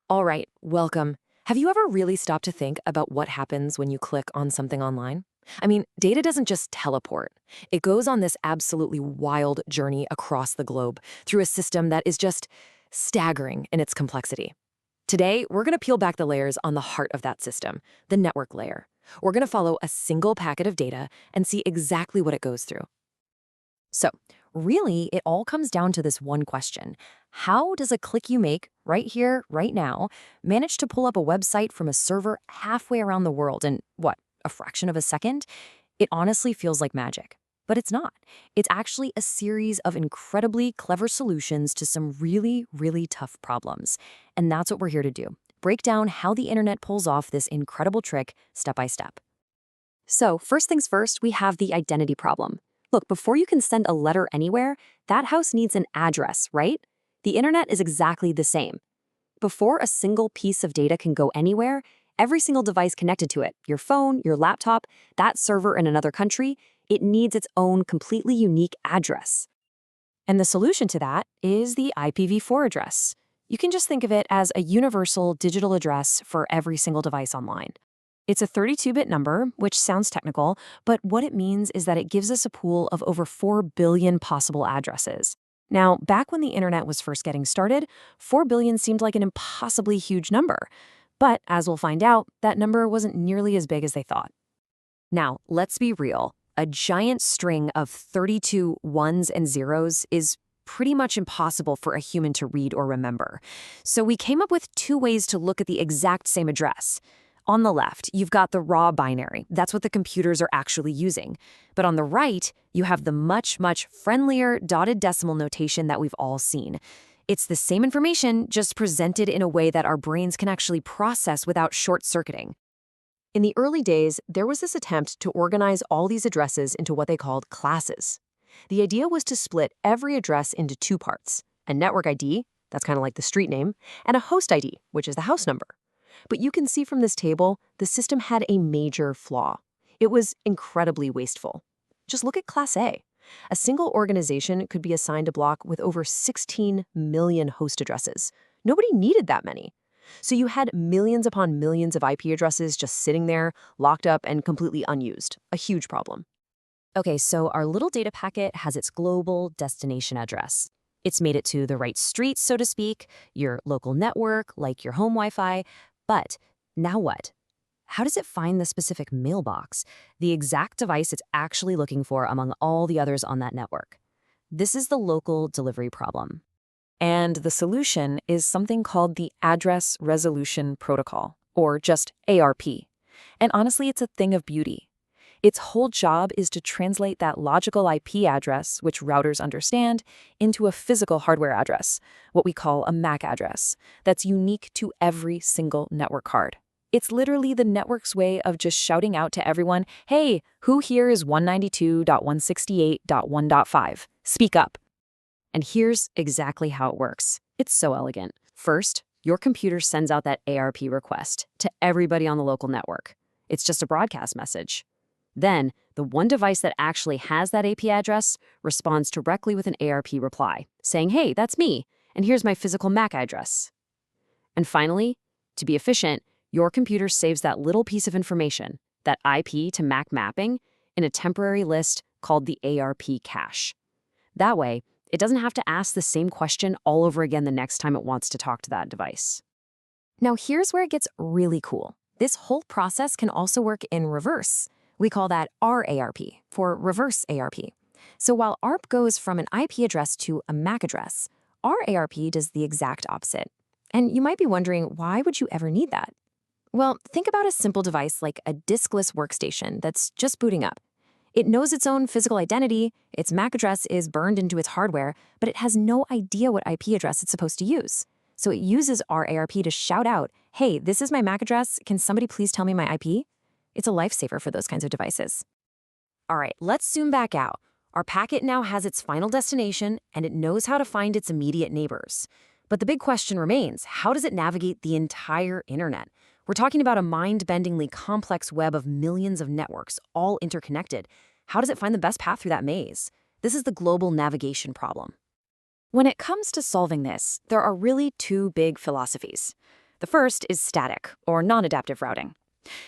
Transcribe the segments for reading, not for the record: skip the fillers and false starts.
All right, welcome. Have you ever really stopped to think about what happens when you click on something online? I mean, data doesn't just teleport. It goes on this absolutely wild journey across the globe through a system that is just staggering in its complexity. Today, we're going to peel back the layers on the heart of that system, the network layer. We're going to follow a single packet of data and see exactly what it goes through. So, really, it all comes down to this one question. How does a click you make right here, right now, manage to pull up a website from a server halfway around the world in, what, a fraction of a second? It honestly feels like magic. But it's not. It's actually a series of incredibly clever solutions to some really, really tough problems. And that's what we're here to do. Break down how the internet pulls off this incredible trick step by step. So, first things first, we have the identity problem. Look, before you can send a letter anywhere, that house needs an address, right? The internet is exactly the same. Before a single piece of data can go anywhere, every single device connected to it, your phone, your laptop, that server in another country, it needs its own completely unique address. And the solution to that is the IPv4 address. You can just think of it as a universal digital address for every single device online. It's a 32-bit number, which sounds technical, but what it means is that it gives us a pool of over 4 billion possible addresses. Now, back when the internet was first getting started, 4 billion seemed like an impossibly huge number. But as we'll find out, that number wasn't nearly as big as they thought. Now, let's be real. A giant string of 32 ones and zeros is pretty much impossible for a human to read or remember. So we came up with two ways to look at the exact same address. On the left, you've got the raw binary. That's what the computers are actually using. But on the right, you have the much, much friendlier dotted decimal notation that we've all seen. It's the same information, just presented in a way that our brains can actually process without short-circuiting. In the early days, there was this attempt to organize all these addresses into what they called classes. The idea was to split every address into two parts, a network ID, that's kind of like the street name, and a host ID, which is the house number. But you can see from this table, the system had a major flaw. It was incredibly wasteful. Just look at Class A. A single organization could be assigned a block with over 16 million host addresses. Nobody needed that many. So you had millions upon millions of IP addresses just sitting there, locked up and completely unused. A huge problem. Okay, so our little data packet has its global destination address. It's made it to the right street, so to speak, your local network, like your home Wi-Fi. But now what? How does it find the specific mailbox, the exact device it's actually looking for among all the others on that network? This is the local delivery problem. And the solution is something called the Address Resolution Protocol, or just ARP. And honestly, it's a thing of beauty. Its whole job is to translate that logical IP address, which routers understand, into a physical hardware address, what we call a MAC address, that's unique to every single network card. It's literally the network's way of just shouting out to everyone, hey, who here is 192.168.1.5? Speak up. And here's exactly how it works. It's so elegant. First, your computer sends out that ARP request to everybody on the local network. It's just a broadcast message. Then, the one device that actually has that AP address responds directly with an ARP reply, saying, hey, that's me, and here's my physical MAC address. And finally, to be efficient, your computer saves that little piece of information, that IP to MAC mapping, in a temporary list called the ARP cache. That way, it doesn't have to ask the same question all over again the next time it wants to talk to that device. Now, here's where it gets really cool. This whole process can also work in reverse. We call that RARP, for reverse ARP. So while ARP goes from an IP address to a MAC address, RARP does the exact opposite. And you might be wondering, why would you ever need that? Well, think about a simple device like a diskless workstation that's just booting up. It knows its own physical identity, its MAC address is burned into its hardware, but it has no idea what IP address it's supposed to use. So it uses RARP to shout out, hey, this is my MAC address, can somebody please tell me my IP? It's a lifesaver for those kinds of devices. All right, let's zoom back out. Our packet now has its final destination, and it knows how to find its immediate neighbors. But the big question remains, how does it navigate the entire internet? We're talking about a mind-bendingly complex web of millions of networks, all interconnected. How does it find the best path through that maze? This is the global navigation problem. When it comes to solving this, there are really two big philosophies. The first is static, or non-adaptive routing.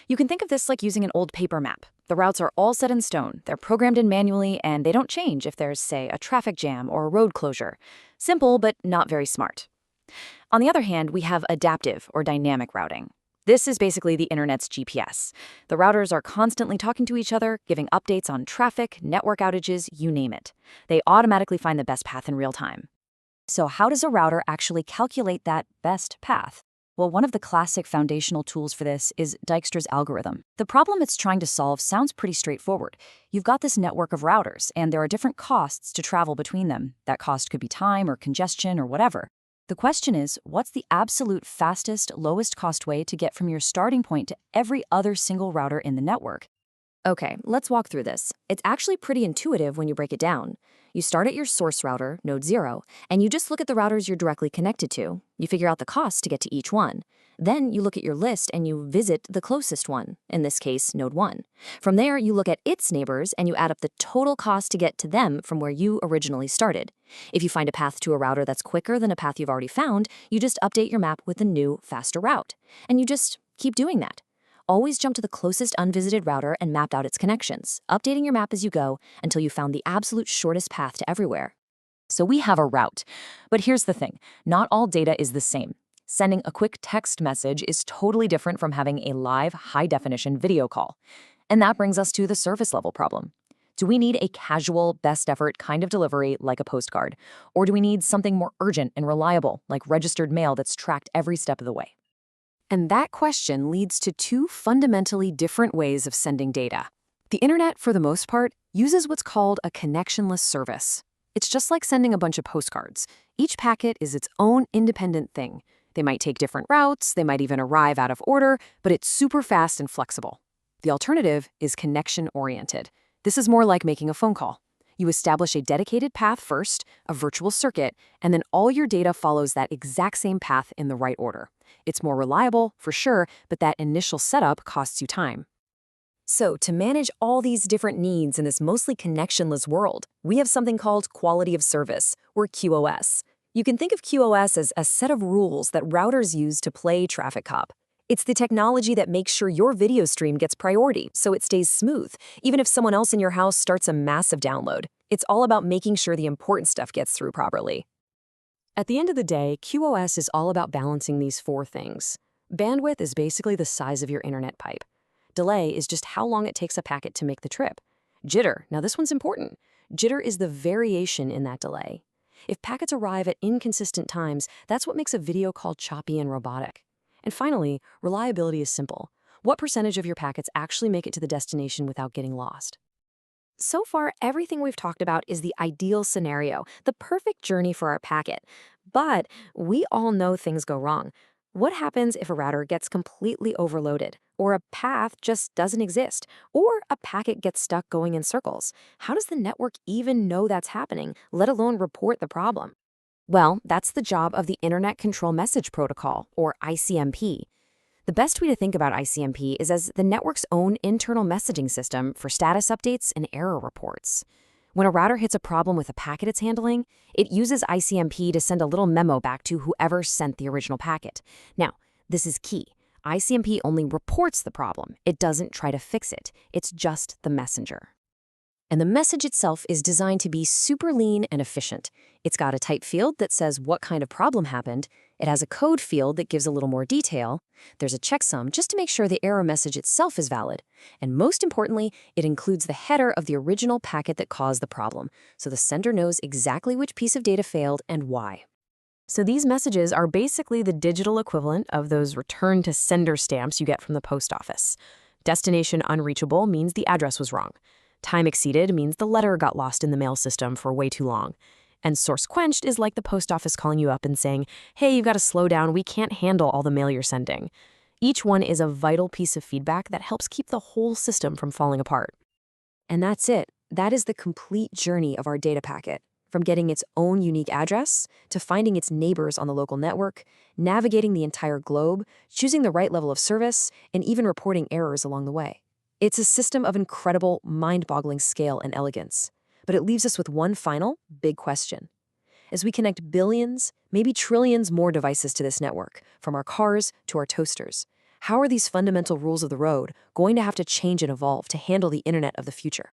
You can think of this like using an old paper map. The routes are all set in stone, they're programmed in manually, and they don't change if there's, say, a traffic jam or a road closure. Simple, but not very smart. On the other hand, we have adaptive, or dynamic routing. This is basically the internet's GPS. The routers are constantly talking to each other, giving updates on traffic, network outages, you name it. They automatically find the best path in real time. So how does a router actually calculate that best path? Well, one of the classic foundational tools for this is Dijkstra's algorithm. The problem it's trying to solve sounds pretty straightforward. You've got this network of routers, and there are different costs to travel between them. That cost could be time or congestion or whatever. The question is, what's the absolute fastest, lowest cost way to get from your starting point to every other single router in the network? Okay, let's walk through this. It's actually pretty intuitive when you break it down. You start at your source router, node 0, and you just look at the routers you're directly connected to. You figure out the cost to get to each one. Then you look at your list and you visit the closest one, in this case, node 1. From there, you look at its neighbors and you add up the total cost to get to them from where you originally started. If you find a path to a router that's quicker than a path you've already found, you just update your map with a new, faster route. And you just keep doing that. Always jump to the closest unvisited router and map out its connections, updating your map as you go until you found the absolute shortest path to everywhere. So we have a route. But here's the thing, not all data is the same. Sending a quick text message is totally different from having a live, high-definition video call. And that brings us to the service level problem. Do we need a casual, best-effort kind of delivery like a postcard? Or do we need something more urgent and reliable, like registered mail that's tracked every step of the way? And that question leads to two fundamentally different ways of sending data. The internet, for the most part, uses what's called a connectionless service. It's just like sending a bunch of postcards. Each packet is its own independent thing. They might take different routes, they might even arrive out of order, but it's super fast and flexible. The alternative is connection-oriented. This is more like making a phone call. You establish a dedicated path first, a virtual circuit, and then all your data follows that exact same path in the right order. It's more reliable, for sure, but that initial setup costs you time. So, to manage all these different needs in this mostly connectionless world, we have something called quality of service, or QoS. You can think of QoS as a set of rules that routers use to play traffic cop. It's the technology that makes sure your video stream gets priority, so it stays smooth, even if someone else in your house starts a massive download. It's all about making sure the important stuff gets through properly. At the end of the day, QoS is all about balancing these four things. Bandwidth is basically the size of your internet pipe. Delay is just how long it takes a packet to make the trip. Jitter, now this one's important. Jitter is the variation in that delay. If packets arrive at inconsistent times, that's what makes a video call choppy and robotic. And finally, reliability is simple. What percentage of your packets actually make it to the destination without getting lost? So far, everything we've talked about is the ideal scenario, the perfect journey for our packet. But we all know things go wrong. What happens if a router gets completely overloaded, or a path just doesn't exist, or a packet gets stuck going in circles? How does the network even know that's happening, let alone report the problem? Well, that's the job of the Internet Control Message Protocol, or ICMP. The best way to think about ICMP is as the network's own internal messaging system for status updates and error reports. When a router hits a problem with a packet it's handling, it uses ICMP to send a little memo back to whoever sent the original packet. Now, this is key. ICMP only reports the problem. It doesn't try to fix it. It's just the messenger. And the message itself is designed to be super lean and efficient. It's got a type field that says what kind of problem happened. It has a code field that gives a little more detail. There's a checksum just to make sure the error message itself is valid. And most importantly, it includes the header of the original packet that caused the problem, so the sender knows exactly which piece of data failed and why. So these messages are basically the digital equivalent of those return to sender stamps you get from the post office. Destination unreachable means the address was wrong. Time exceeded means the letter got lost in the mail system for way too long. And source quenched is like the post office calling you up and saying, hey, you've got to slow down, we can't handle all the mail you're sending. Each one is a vital piece of feedback that helps keep the whole system from falling apart. And that's it. That is the complete journey of our data packet, from getting its own unique address to finding its neighbors on the local network, navigating the entire globe, choosing the right level of service, and even reporting errors along the way. It's a system of incredible, mind-boggling scale and elegance. But it leaves us with one final, big question. As we connect billions, maybe trillions more devices to this network, from our cars to our toasters, how are these fundamental rules of the road going to have to change and evolve to handle the internet of the future?